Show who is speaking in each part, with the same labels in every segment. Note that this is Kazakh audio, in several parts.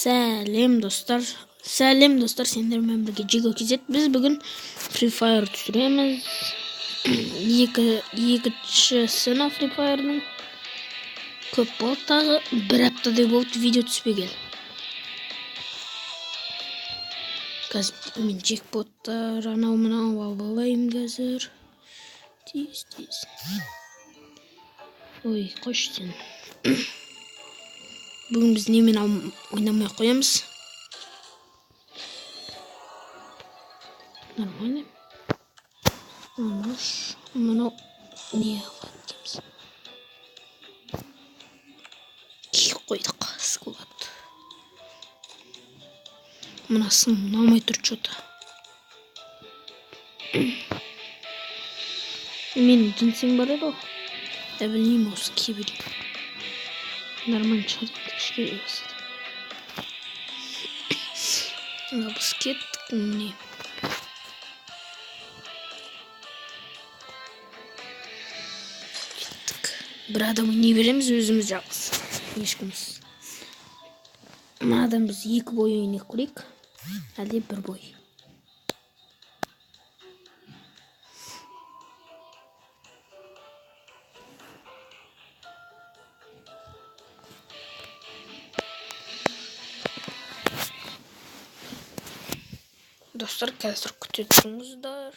Speaker 1: Сәлем достар. Сәлем достар, сендермен бірге Jigo KZ. Біз бүгін Free Fire түсіреміз. Екіншісі Free Fire'ның көп болды, тағы бір аптадай болды видео түспеген. Қазір мен джекпоттар анау-мынау албалаймын қазір. Тез. Ой, қош сен. Бүгін біз немен ойнамай қоямыз. Нормально. Мынау не қойдық? Қойдық, скулат. Мұнасын ұнамай тұр что-то. Менің джинсим бар еді. Я білмеймін осы кейбір. Нормально шығады, кішкене басады. Біз кеттік не? Кеттік. Бір адам не береміз, өзіміз жалғыз. Ешкіміз. Мынадан біз екі бой ойнап көрейік. Әлде бір бой. Достар, қазір күте тұрыңыздар.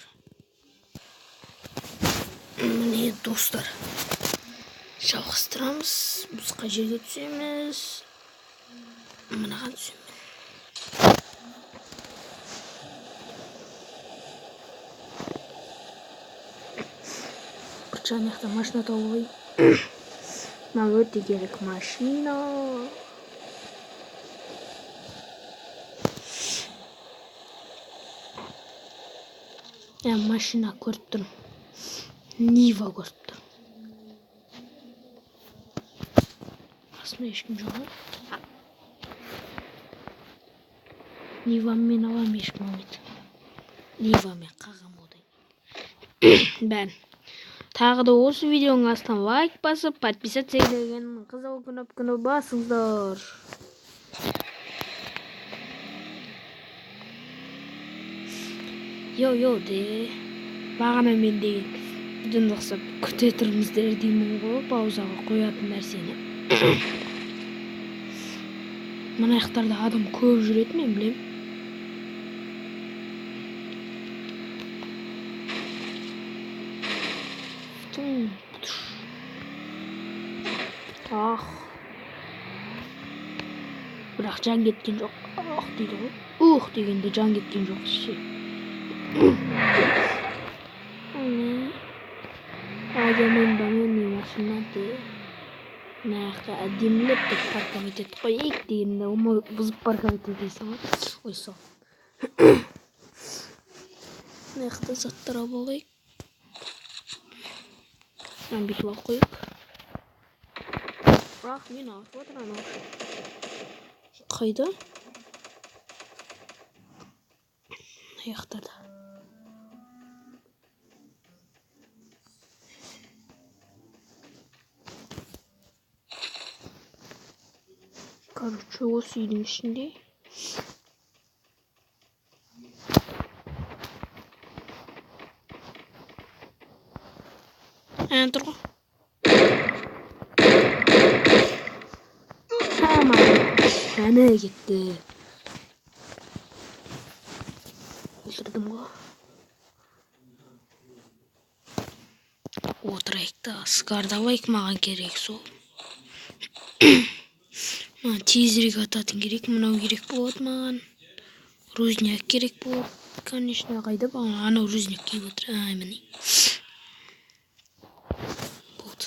Speaker 1: Міне достар, жалғастырамыз. Біз қай жерге түсеміз? Мынаған түсемін. Құрчан яқта машина тауып ой. Маған өте керек машина. Машина көріп тұрмын. Нива көріп тұрмын. Қасымда ешкім жоқ. Нивамен алам, ешкім алмайды. Нивамен қағам одай. Бән. Тағы да осы видеоның астынан лайк басып, подписаться етілген қызыл кнопканы басыңыздар. Йо де. Бағана мен деген жындықсап күте тұрыңыздар деймін ғой, паузаға қоятын нәрсені. Мына жақтарда адам көп жүреді, мен білем. Бірақ жан кеткен жоқ. Дейді ғой. Дегенде жан кеткен жоқ ше. Мен бананы машинады. Наққа әдемілеп деп парковать етіп қойайық дегенде оңай бұзып парковать етесің ғой. Ой, сол. Нақта заттар алайық. Бүйтіп алып қойып. Бірақ мен алып отыр анау. Қайда? Аяқтарда. Короче, осы үйдің ішінде. Тұр ғой. Әне кетті. Өлтірдім ғой. Отырайық та, сығарды алайық, маған керек сол. Тезірек ататын керек, мынау керек болады маған. Рузняк керек болады. Конечно, қайда баған, анау рузняк кейіп отыр. Міне. Болды.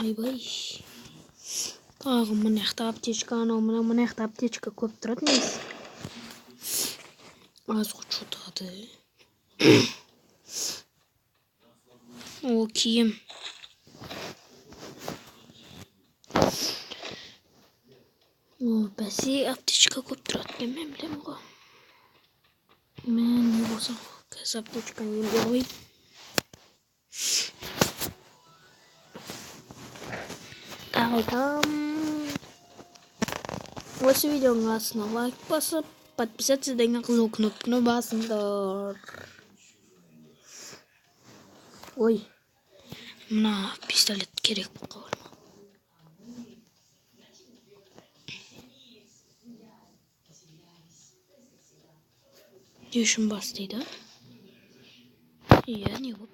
Speaker 1: Айбай. Тағы мына жақта аптечка, анау мына жақта аптечка көп тұрады емес. Аз құтшутады. О, киім. Бәсе аптечка көп тұрады, мен білем ғой. Мен не болсам, қазір аптечканы емде қойып. Тағы айтам. Осы видеоның астына лайк басып, подписаться деген қызыл кнопканы басыңдар. Ой, мына пистолет керек қалды. Не үшін бас дейді? Иә, не көп.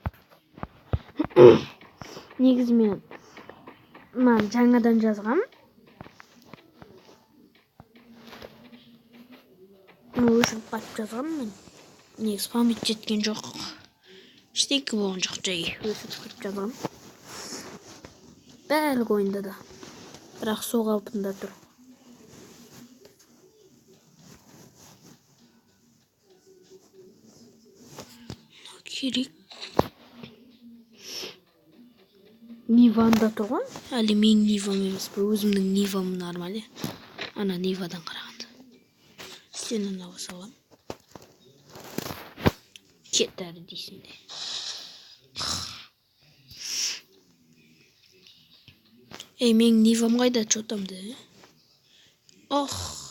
Speaker 1: Негізі мен жаңадан жазғам. Өшіріп қатып жазғам мен. Негізі память жеткен жоқ. Ештеңке болған жоқ, жай өшіріп қатып жазғам. Бәлік ойында да. Бірақ сол қалпында тұр. Керек. Ниванда тұрған. Әлі мен Нивам емес. Өзімнің Нивам нормалі. Ана Нивадан қарағанда. Сенің ава салам. Кет әрі дейсің де. Мен Нивам қайда чотамды? Ох.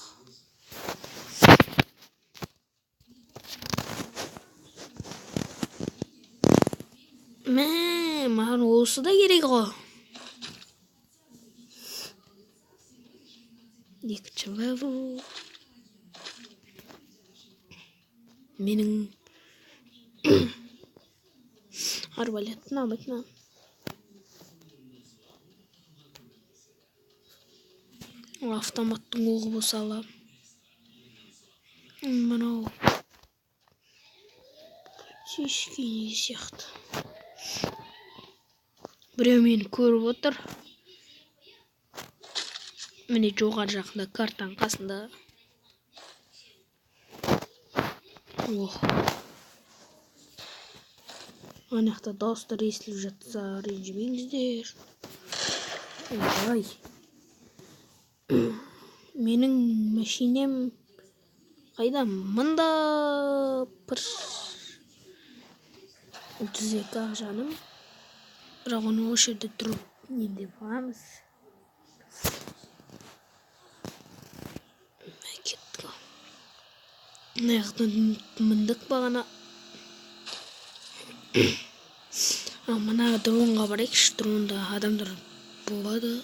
Speaker 1: Маған осы да керек ғой. Екінші левел. Менің арбалеттің абайтына. Автоматтың оғы болса алам. Мынау шешкені сияқты. Біреу мені көріп отыр. Міне жоғары жақында картаның қасында. Ох. Анақта дауыстар естіліп жатса, ренжімеңіздер. Ой. Менің машинем қайда? Мында бір 32 жаным. Бірақ оны осы жерде тұрып нендеп аламыз. Кеттік. Наяқтан мындық бағана. Мына дронға барайықшы. Дронда адамдар болады.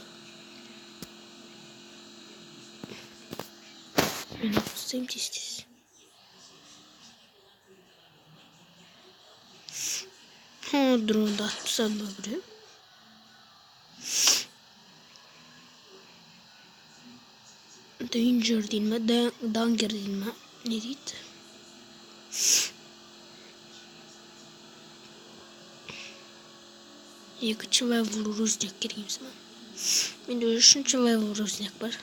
Speaker 1: Мен ұқсайым тез-тез. Дронда атып тастадым ба біреу? Danger дейін ма? Danger дейін ма? Не дейді? Екінші левел рузняк кереміз ма? Менде үшінші левел рузняк бар.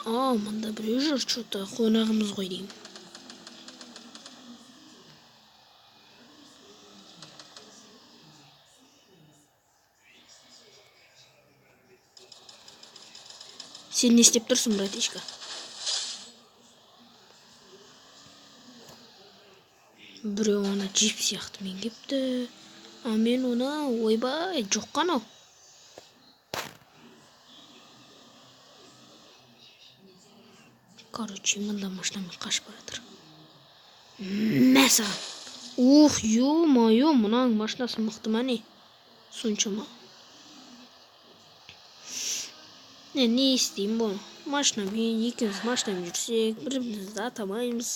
Speaker 1: Мында біреу жүр, что-то қонағымыз ғой деймін. Сен не істеп тұрсың, братишка? Біреу ана джип сияқты мен кепті. Мен оны ойбай жоқ қанау. Короче, мында машинамен қашып баратыр. Мәсаған. Ух, ё-моё, мынаның машинасы мықты ма не? Соншама. Не істеймін бұл? Машинамен, екеуміз машинамен жүрсек, бірімізді атамаймыз.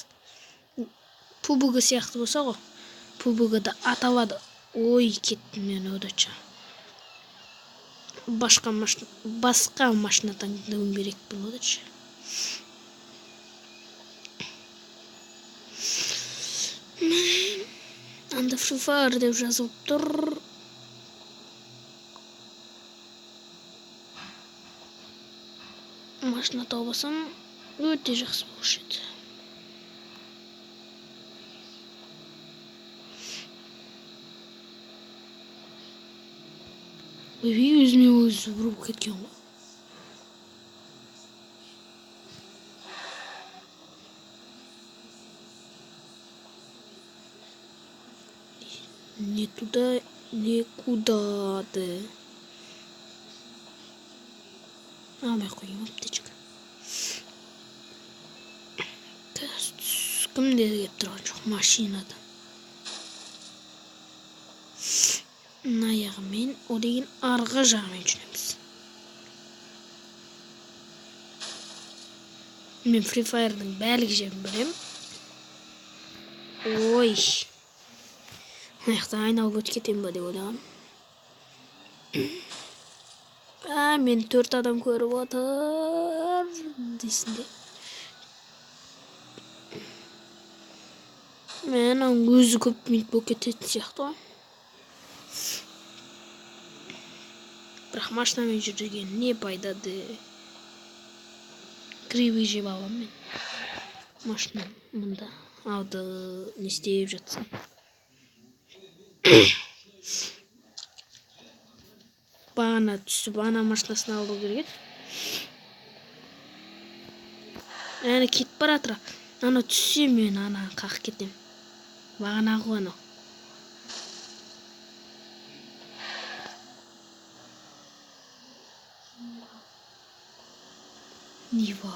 Speaker 1: Пубығы сияқты болса ғой. Пубығы да аталады. Ой, кеттім мен одача. Басқа машинадан дөң керек бұл одача. Анда Free Fire деп жазылып тұр. Машина табасам өте жақсы болушы еді. Өзіме өзі бұрып кеткен ғой. Не туда, не куда-то. Алмай қойым аптечка. Кімдер кеп тұрған жоқ машинада. Аяғымен, о деген арғы жағымен жүреміз. Мен Free Fire'дың бәлік жерін білем. Ой. Аяқта айналып өтіп кетем ба деп ойлағам. Мен 4 адам көріп отыр дейсің де. Мен өзі көп минут болып кететін сияқты ғой. Бірақ машинамен жүрген не пайдады? Кривый жеп алам мен. Машина мұнда алды не істеп жатсам. Бағана түсіп ана машинасын алу керек. Әне кетіп баратыр. Ана түссе мен ана қақ кетем. Бағана ғой ана. Нива.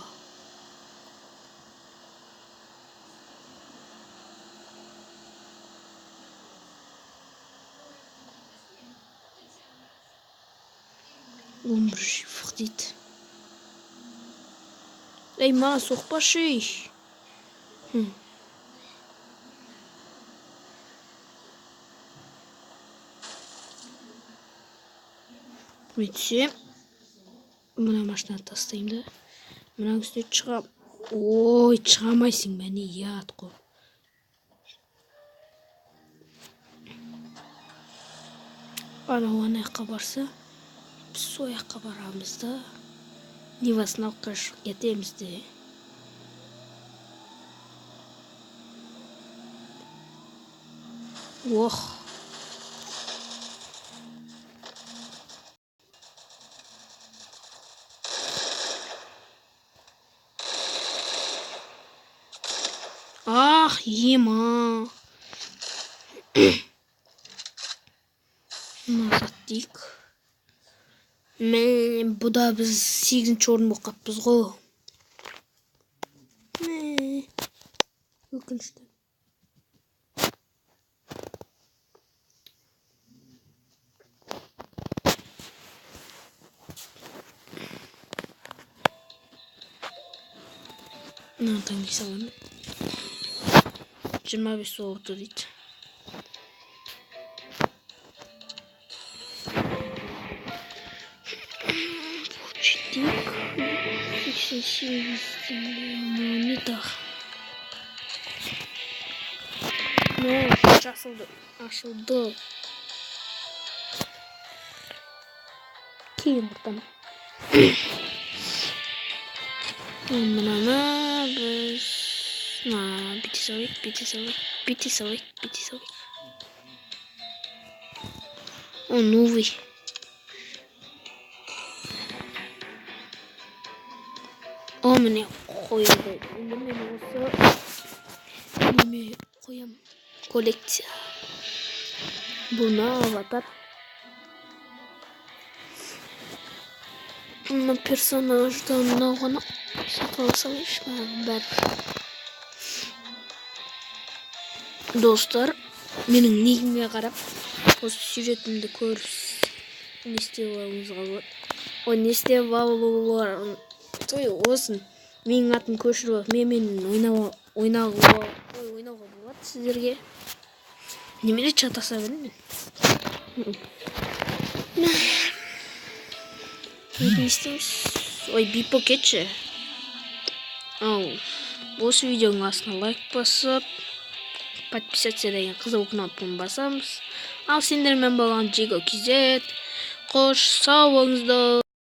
Speaker 1: Өмір шифр дейді. Ей, маған соқпашы. Өйтсем, мына машина тастайым да. Мына үстіне шығам. Ой, шығамайсың мәне ят қой. Анау аяққа барса, біз сол аяққа барамыз да. Нивасын алып қашып кетеміз де. Ох. Ах, ема. Назад дейік. Мен бұда біз 8-ші орын болып қаппыз ғой. Өкінішті. Мынаны таңдай саламын. 25 oldu дейді. Почтик. 88 монета. Ашылды. Кейін бұртам. Мынаны біз... Бити салайық. О, новый. О, міне қойылды. Мен осы неме қоям. Коллекция. Бұна аватар. Мына персонаждан мынауғаны сатып салайықшы. Бәрі. Достар, менің негіме қарап, осы сюжетімді көріп, не істеп алуыңызға болады. Ой, не істеп алуларын, осын, менің атын көшіріп алып, ойнауға болады сіздерге. Немеле чатаса білмеймін. Не істейміз? Ой, бипо кетші. Осы видеоның астына лайк басып, подписаться деген қызыл кнопканы басамыз. Ал сендермен болған Jigo KZ. Қош, сау болыңыздар.